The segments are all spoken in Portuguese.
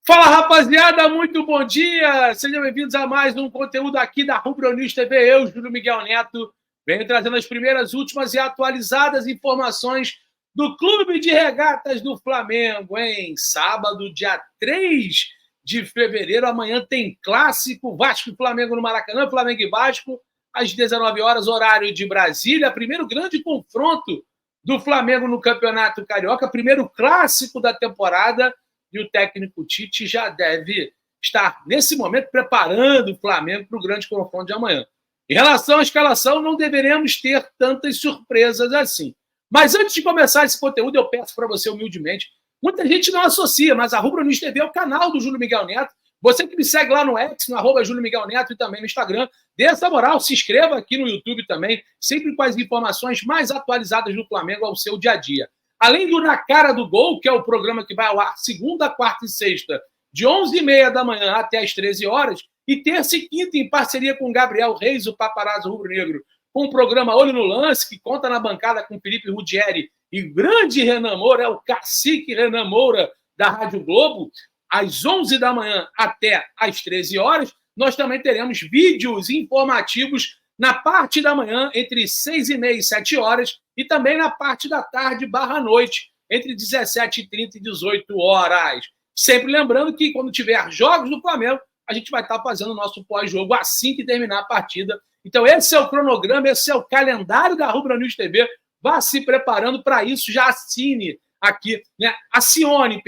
Fala, rapaziada, muito bom dia! Sejam bem-vindos a mais um conteúdo aqui da Rubro News TV. Eu, Júlio Miguel Neto, venho trazendo as primeiras, últimas e atualizadas informações do Clube de Regatas do Flamengo, hein? Sábado, dia 3 de fevereiro, amanhã tem clássico Vasco e Flamengo no Maracanã, Flamengo e Vasco, às 19 horas, horário de Brasília. Primeiro grande confronto do Flamengo no Campeonato Carioca, primeiro clássico da temporada. E o técnico Tite já deve estar, nesse momento, preparando o Flamengo para o grande confronto de amanhã. Em relação à escalação, não deveremos ter tantas surpresas assim. Mas antes de começar esse conteúdo, eu peço para você, humildemente, muita gente não associa, mas a Rubro News TV é o canal do Júlio Miguel Neto. Você que me segue lá no X, no @Júlio Miguel Neto e também no Instagram, dê essa moral, se inscreva aqui no YouTube também, sempre com as informações mais atualizadas do Flamengo ao seu dia a dia. Além do Na Cara do Gol, que é o programa que vai ao ar segunda, quarta e sexta, de 11h30 da manhã até as 13 horas, e terça e quinta, em parceria com Gabriel Reis, o paparazzo rubro-negro, com o programa Olho no Lance, que conta na bancada com Felipe Rudieri e o grande Renan Moura, é o cacique Renan Moura da Rádio Globo, às 11 da manhã até às 13 horas. Nós também teremos vídeos informativos na parte da manhã, entre 6h30 e 7 horas, e também na parte da tarde / noite, entre 17h30 e 18 horas. Sempre lembrando que quando tiver jogos do Flamengo, a gente vai estar fazendo o nosso pós-jogo assim que terminar a partida. Então esse é o cronograma, esse é o calendário da Rubro News TV. Vá se preparando para isso, já assine aqui, né? Acione,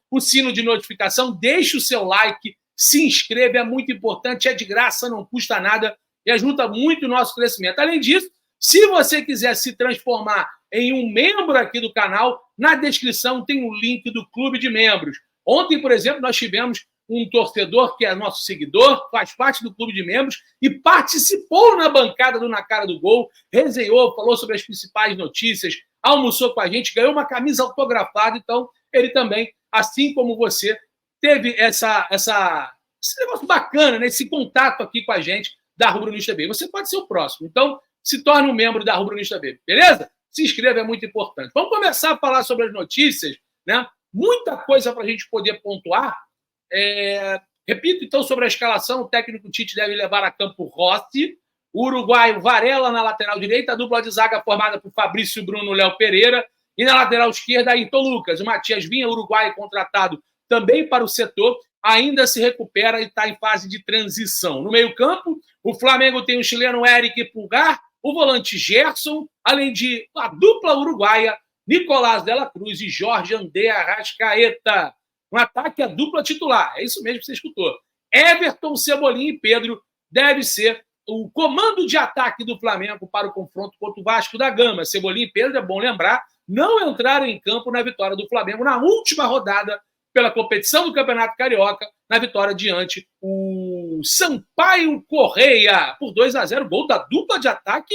o sino de notificação, deixe o seu like, se inscreva, é muito importante, é de graça, não custa nada e ajuda muito o nosso crescimento. Além disso, se você quiser se transformar em um membro aqui do canal, na descrição tem o link do Clube de Membros. Ontem, por exemplo, nós tivemos um torcedor que é nosso seguidor, faz parte do Clube de Membros e participou na bancada do Na Cara do Gol, resenhou, falou sobre as principais notícias, almoçou com a gente, ganhou uma camisa autografada. Então, ele também, assim como você, teve esse negócio bacana, né? Esse contato aqui com a gente da Rubro News TV. Você pode ser o próximo. Então, se torne um membro da Rubro News TV, beleza? Se inscreva, é muito importante. Vamos começar a falar sobre as notícias, né? Muita coisa para a gente poder pontuar. Repito, então, sobre a escalação, o técnico Tite deve levar a campo Rossi, o uruguaio Varela na lateral direita, a dupla de zaga formada por Fabrício Bruno e Léo Pereira, e na lateral esquerda, Ayrton Lucas. O Matias Vinha, uruguaio, contratado também para o setor, ainda se recupera e está em fase de transição. No meio-campo, o Flamengo tem o chileno Eric Pulgar, o volante Gerson, além de a dupla uruguaia, Nicolás Dela Cruz e Jorge André Arrascaeta. No ataque, a dupla titular, é isso mesmo que você escutou. Everton, Cebolinha e Pedro deve ser o comando de ataque do Flamengo para o confronto contra o Vasco da Gama. Cebolinha e Pedro, é bom lembrar, não entraram em campo na vitória do Flamengo na última rodada pela competição do Campeonato Carioca, na vitória diante o Sampaio Correia, por 2-0, gol da dupla de ataque,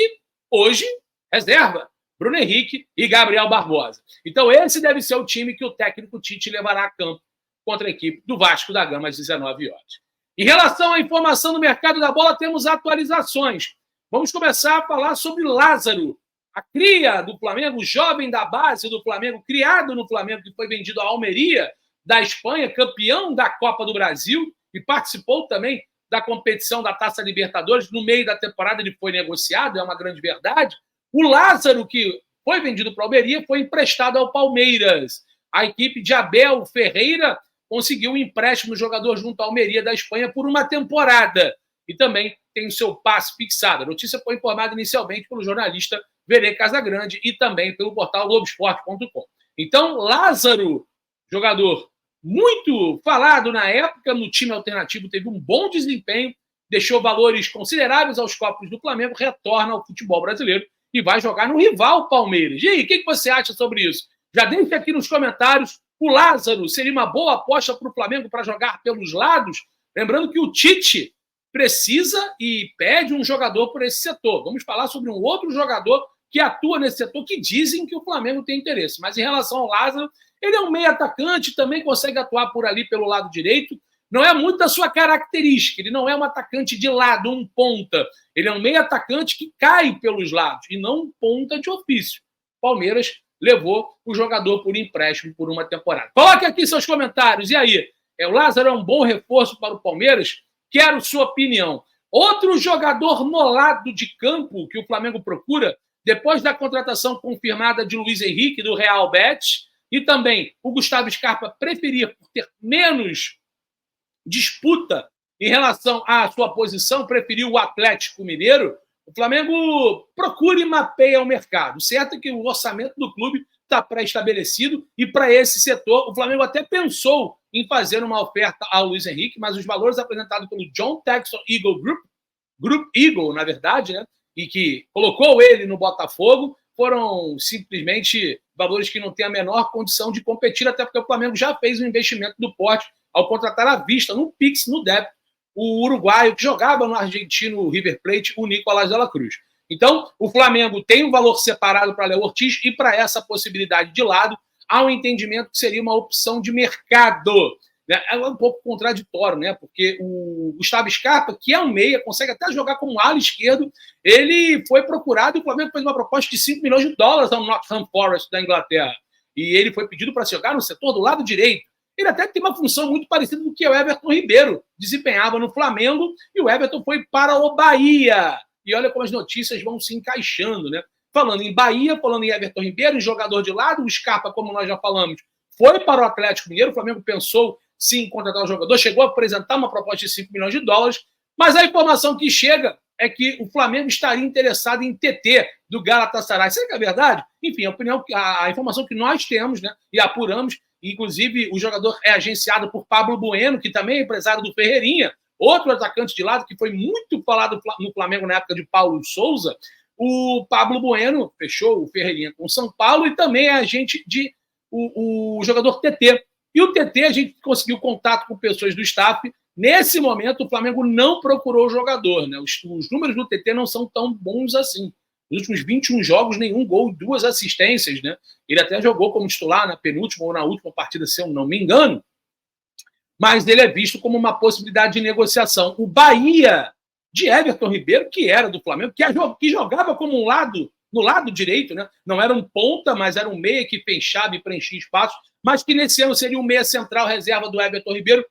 hoje, reserva, Bruno Henrique e Gabriel Barbosa. Então esse deve ser o time que o técnico Tite levará a campo contra a equipe do Vasco da Gama às 19 horas. Em relação à informação do mercado da bola, temos atualizações. Vamos começar a falar sobre Lázaro, a cria do Flamengo, o jovem da base do Flamengo, criado no Flamengo, que foi vendido à Almeria, da Espanha, campeão da Copa do Brasil e participou também da competição da Taça Libertadores. No meio da temporada ele foi negociado, é uma grande verdade. O Lázaro, que foi vendido para a Almeria, foi emprestado ao Palmeiras. A equipe de Abel Ferreira conseguiu um empréstimo do jogador junto à Almeria da Espanha por uma temporada e também tem o seu passe fixado. A notícia foi informada inicialmente pelo jornalista Verê Casagrande e também pelo portal Globoesporte.com. Então, Lázaro, jogador muito falado na época, no time alternativo teve um bom desempenho, deixou valores consideráveis aos copos do Flamengo, retorna ao futebol brasileiro e vai jogar no rival Palmeiras. E aí, o que você acha sobre isso? Já deixe aqui nos comentários. O Lázaro seria uma boa aposta para o Flamengo para jogar pelos lados? Lembrando que o Tite precisa e pede um jogador por esse setor. Vamos falar sobre um outro jogador que atua nesse setor, que dizem que o Flamengo tem interesse. Mas em relação ao Lázaro, ele é um meio atacante, também consegue atuar por ali pelo lado direito. Não é muito a sua característica, ele não é um atacante de lado, um ponta. Ele é um meio atacante que cai pelos lados e não um ponta de ofício. Palmeiras levou o jogador por empréstimo por uma temporada. Coloque aqui seus comentários. E aí? O Lázaro é um bom reforço para o Palmeiras? Quero sua opinião. Outro jogador no lado de campo que o Flamengo procura, depois da contratação confirmada de Luiz Henrique, do Real Betis, e também o Gustavo Scarpa preferia, por ter menos disputa em relação à sua posição, preferiu o Atlético Mineiro, o Flamengo procura e mapeia o mercado. Certo é que o orçamento do clube está pré-estabelecido e para esse setor o Flamengo até pensou em fazer uma oferta ao Luiz Henrique, mas os valores apresentados pelo John Textor Eagle Group Eagle, na verdade, né, e que colocou ele no Botafogo, foram simplesmente valores que não têm a menor condição de competir, até porque o Flamengo já fez um investimento do porte ao contratar à vista, no Pix, no débito, o uruguaio que jogava no argentino River Plate, o Nicolás de la Cruz. Então, o Flamengo tem um valor separado para Léo Ortiz e para essa possibilidade de lado, há um entendimento que seria uma opção de mercado. É um pouco contraditório, né? Porque o Gustavo Scarpa, que é um meia, consegue até jogar como ala esquerdo, ele foi procurado e o Flamengo fez uma proposta de 5 milhões de dólares ao Nottingham Forest da Inglaterra. E ele foi pedido para jogar no setor do lado direito. Ele até tem uma função muito parecida com o que o Everton Ribeiro desempenhava no Flamengo, e o Everton foi para o Bahia. E olha como as notícias vão se encaixando, né? Falando em Bahia, falando em Everton Ribeiro, em jogador de lado, o Scarpa, como nós já falamos, foi para o Atlético Mineiro, o Flamengo pensou sim em contratar o jogador, chegou a apresentar uma proposta de 5 milhões de dólares, mas a informação que chega é que o Flamengo estaria interessado em TT do Galatasaray. Será que é verdade? Enfim, a informação que nós temos, né, e apuramos, inclusive o jogador é agenciado por Pablo Bueno, que também é empresário do Ferreirinha, outro atacante de lado que foi muito falado no Flamengo na época de Paulo Souza. O Pablo Bueno fechou o Ferreirinha com São Paulo e também é agente de o jogador TT. E o TT, a gente conseguiu contato com pessoas do staff. Nesse momento, o Flamengo não procurou o jogador, né? Os números do TT não são tão bons assim. Nos últimos 21 jogos, nenhum gol, 2 assistências, né? Ele até jogou como titular na penúltima ou na última partida, se eu não me engano. Mas ele é visto como uma possibilidade de negociação. O Bahia, de Everton Ribeiro, que era do Flamengo, que jogava como no lado direito, né? Não era um ponta, mas era um meia que fechava e preenchia espaço, mas que nesse ano seria um meia central reserva do Everton Ribeiro,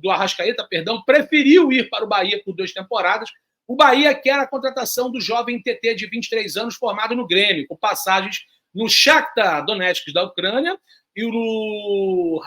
do Arrascaeta, preferiu ir para o Bahia por 2 temporadas. O Bahia quer a contratação do jovem TT de 23 anos formado no Grêmio, com passagens no Shakhtar Donetsk da Ucrânia e no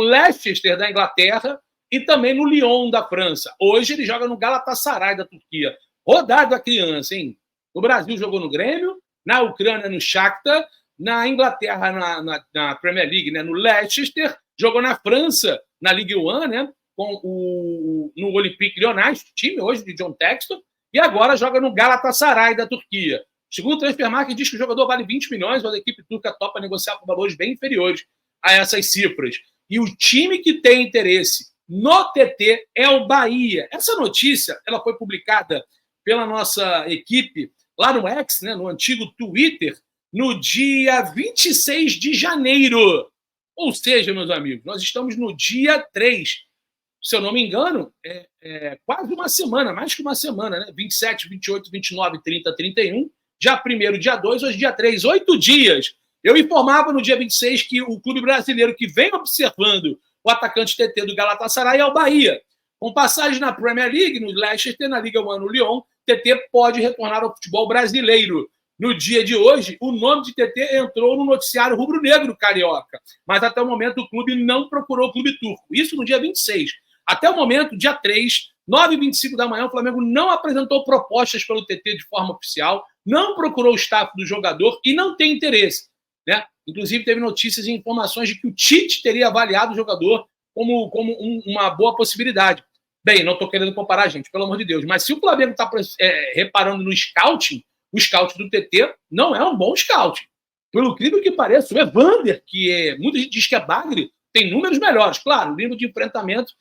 Leicester da Inglaterra e também no Lyon da França. Hoje ele joga no Galatasaray da Turquia. Rodado a criança, hein? No Brasil jogou no Grêmio, na Ucrânia no Shakhtar, na Inglaterra na Premier League, né, no Leicester, jogou na França na Ligue 1, né, no Olympique Lyonnais, time hoje de John Textor, e agora joga no Galatasaray da Turquia. Segundo o Transfermarkt, diz que o jogador vale 20 milhões, mas a equipe turca topa negociar com valores bem inferiores a essas cifras. E o time que tem interesse no TT é o Bahia. Essa notícia ela foi publicada pela nossa equipe lá no X, né, no antigo Twitter, no dia 26 de janeiro. Ou seja, meus amigos, nós estamos no dia 3. Se eu não me engano, é quase uma semana, mais que uma semana, né? 27, 28, 29, 30, 31. Dia 1º, dia 2, hoje dia 3, 8 dias. Eu informava no dia 26 que o clube brasileiro que vem observando o atacante TT do Galatasaray é o Bahia. Com passagem na Premier League, no Leicester, na Liga 1 no Lyon, TT pode retornar ao futebol brasileiro. No dia de hoje, o nome de TT entrou no noticiário rubro-negro carioca, mas até o momento o clube não procurou o clube turco. Isso no dia 26. Até o momento, dia 3, 9h25 da manhã, o Flamengo não apresentou propostas pelo TT de forma oficial, não procurou o staff do jogador e não tem interesse, né? Inclusive, teve notícias e informações de que o Tite teria avaliado o jogador como uma boa possibilidade. Bem, não estou querendo comparar, gente, pelo amor de Deus, mas se o Flamengo está reparando no scouting, o scout do TT não é um bom scout. Pelo incrível que pareça, o Evander, que muita gente diz que é bagre, tem números melhores. Claro, o nível de enfrentamento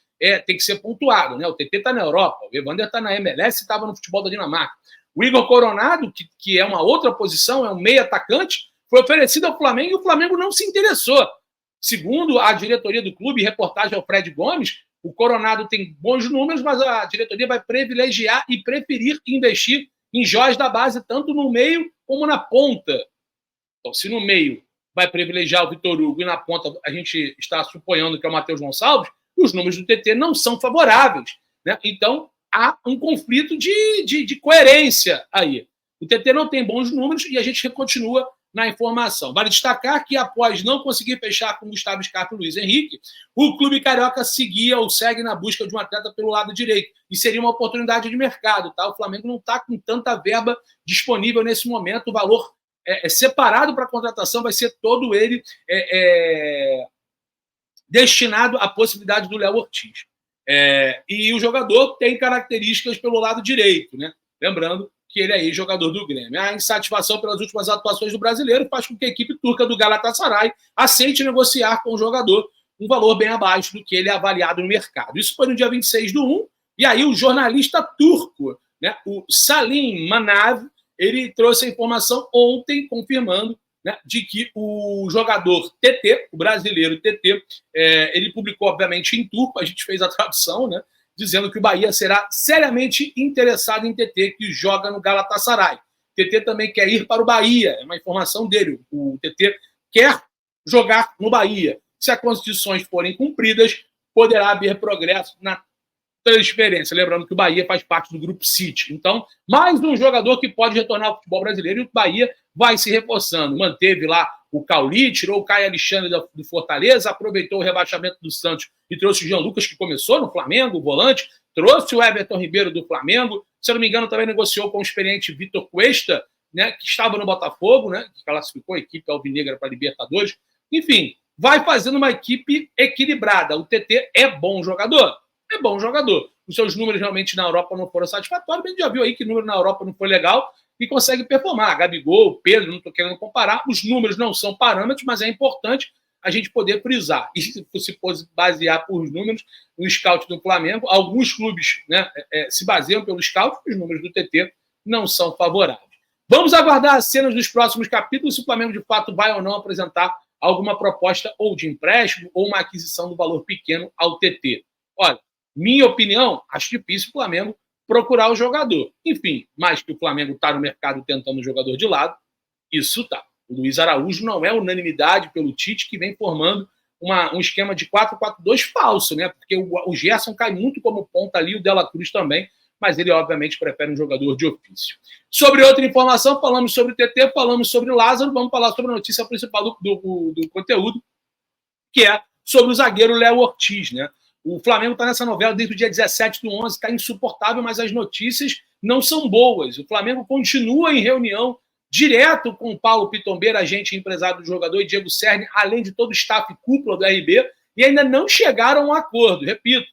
tem que ser pontuado, né? O TT está na Europa, o Evander está na MLS e estava no futebol da Dinamarca. O Igor Coronado, que é uma outra posição, é um meio atacante, foi oferecido ao Flamengo e o Flamengo não se interessou. Segundo a diretoria do clube, reportagem ao Fred Gomes, o Coronado tem bons números, mas a diretoria vai privilegiar e preferir investir em joias da base, tanto no meio como na ponta. Então, se no meio vai privilegiar o Vitor Hugo e na ponta a gente está suponhando que é o Matheus Gonçalves, os números do TT não são favoráveis, né? Então, há um conflito de coerência aí. O TT não tem bons números e a gente continua na informação. Vale destacar que, após não conseguir fechar com Gustavo Scarpa e Luiz Henrique, o clube carioca seguia ou segue na busca de um atleta pelo lado direito. E seria uma oportunidade de mercado. Tá? O Flamengo não está com tanta verba disponível nesse momento. O valor separado para a contratação vai ser todo ele destinado à possibilidade do Léo Ortiz. E o jogador tem características pelo lado direito, né? Lembrando que ele é jogador do Grêmio. A insatisfação pelas últimas atuações do brasileiro faz com que a equipe turca do Galatasaray aceite negociar com o jogador um valor bem abaixo do que ele é avaliado no mercado. Isso foi no dia 26/1, e aí o jornalista turco, né, o Salim Manav, ele trouxe a informação ontem, confirmando, né, de que o jogador TT, o brasileiro TT, ele publicou, obviamente, em turco, a gente fez a tradução, né, dizendo que o Bahia será seriamente interessado em TT, que joga no Galatasaray. TT também quer ir para o Bahia, é uma informação dele. O TT quer jogar no Bahia. Se as condições forem cumpridas, poderá haver progresso na transferência. Lembrando que o Bahia faz parte do Grupo City. Então, mais um jogador que pode retornar ao futebol brasileiro, e o Bahia vai se reforçando. Manteve lá o Cauli, tirou o Caio Alexandre do Fortaleza, aproveitou o rebaixamento do Santos e trouxe o Jean Lucas, que começou no Flamengo, o volante, trouxe o Everton Ribeiro do Flamengo, se eu não me engano também negociou com o experiente Vitor Cuesta, né, que estava no Botafogo, né, que classificou a equipe alvinegra para a Libertadores. Enfim, vai fazendo uma equipe equilibrada. O TT é bom jogador? É bom jogador. Os seus números realmente na Europa não foram satisfatórios, mas a gente já viu aí que o número na Europa não foi legal e consegue performar. Gabigol, Pedro, não estou querendo comparar, os números não são parâmetros, mas é importante a gente poder frisar. E se fosse basear por números, no scout do Flamengo, alguns clubes, né, se baseiam pelo scout, os números do TT não são favoráveis. Vamos aguardar as cenas dos próximos capítulos, se o Flamengo de fato vai ou não apresentar alguma proposta ou de empréstimo ou uma aquisição do valor pequeno ao TT. Olha, minha opinião, acho difícil o Flamengo procurar o jogador. Enfim, mas que o Flamengo está no mercado tentando o jogador de lado, isso tá. O Luiz Araújo não é unanimidade pelo Tite, que vem formando um esquema de 4-4-2 falso, né? Porque o Gerson cai muito como ponta ali, o Dela Cruz também, mas ele, obviamente, prefere um jogador de ofício. Sobre outra informação, falamos sobre o TT, falamos sobre o Lázaro, vamos falar sobre a notícia principal do conteúdo, que é sobre o zagueiro Léo Ortiz, né? O Flamengo está nessa novela desde o dia 17/11, está insuportável, mas as notícias não são boas. O Flamengo continua em reunião direto com o Paulo Pitombeira, agente e empresário do jogador, e Diego Cerne, além de todo o staff cúpula do RB, e ainda não chegaram a um acordo. Repito,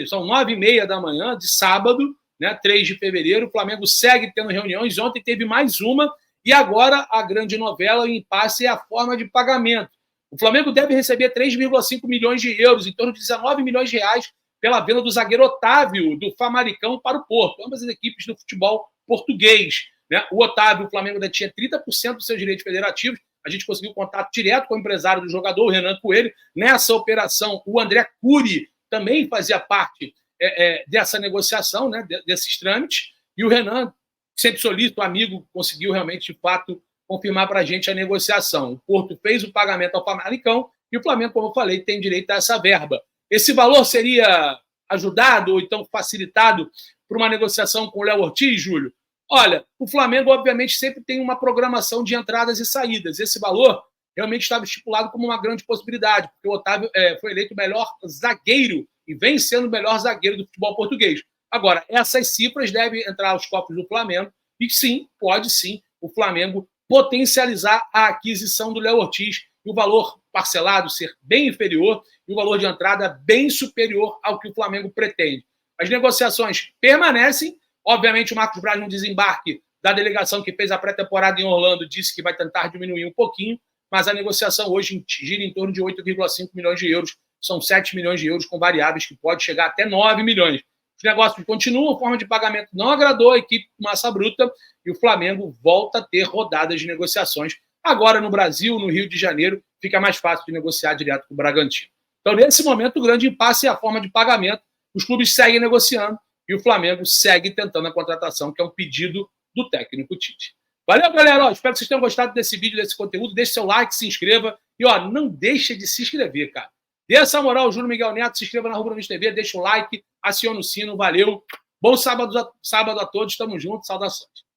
são 9h30 da manhã de sábado, né, 3 de fevereiro, o Flamengo segue tendo reuniões, ontem teve mais uma, e agora a grande novela, o impasse, é a forma de pagamento. O Flamengo deve receber 3,5 milhões de euros, em torno de 19 milhões de reais, pela venda do zagueiro Otávio, do Famalicão, para o Porto, ambas as equipes do futebol português. Né? O Otávio, o Flamengo ainda tinha 30% dos seus direitos federativos, a gente conseguiu contato direto com o empresário do jogador, o Renan Coelho. Nessa operação, o André Cury também fazia parte dessa negociação, né, desses trâmites, e o Renan, sempre solícito, amigo, conseguiu realmente, de fato, confirmar para a gente a negociação. O Porto fez o pagamento ao Famalicão e o Flamengo, como eu falei, tem direito a essa verba. Esse valor seria ajudado ou então facilitado por uma negociação com o Léo Ortiz, Júlio? Olha, o Flamengo, obviamente, sempre tem uma programação de entradas e saídas. Esse valor realmente estava estipulado como uma grande possibilidade, porque o Otávio foi eleito o melhor zagueiro e vem sendo o melhor zagueiro do futebol português. Agora, essas cifras devem entrar aos cofres do Flamengo e sim, pode sim, o Flamengo potencializar a aquisição do Léo Ortiz e o valor parcelado ser bem inferior e o valor de entrada bem superior ao que o Flamengo pretende. As negociações permanecem. Obviamente, o Marcos Braz, no desembarque da delegação que fez a pré-temporada em Orlando, disse que vai tentar diminuir um pouquinho, mas a negociação hoje gira em torno de 8,5 milhões de euros. São 7 milhões de euros com variáveis que pode chegar até 9 milhões. Os negócios continuam, a forma de pagamento não agradou a equipe massa bruta e o Flamengo volta a ter rodadas de negociações. Agora, no Brasil, no Rio de Janeiro, fica mais fácil de negociar direto com o Bragantino. Então, nesse momento, o grande impasse é a forma de pagamento. Os clubes seguem negociando e o Flamengo segue tentando a contratação, que é um pedido do técnico Tite. Valeu, galera. Ó, espero que vocês tenham gostado desse vídeo, desse conteúdo. Deixe seu like, se inscreva. E, ó, não deixa de se inscrever, cara. Dê essa moral ao Júlio Miguel Neto, se inscreva na Rubro News TV, deixa o like, aciona o sino. Valeu. Bom sábado a todos. Tamo junto. Saudações.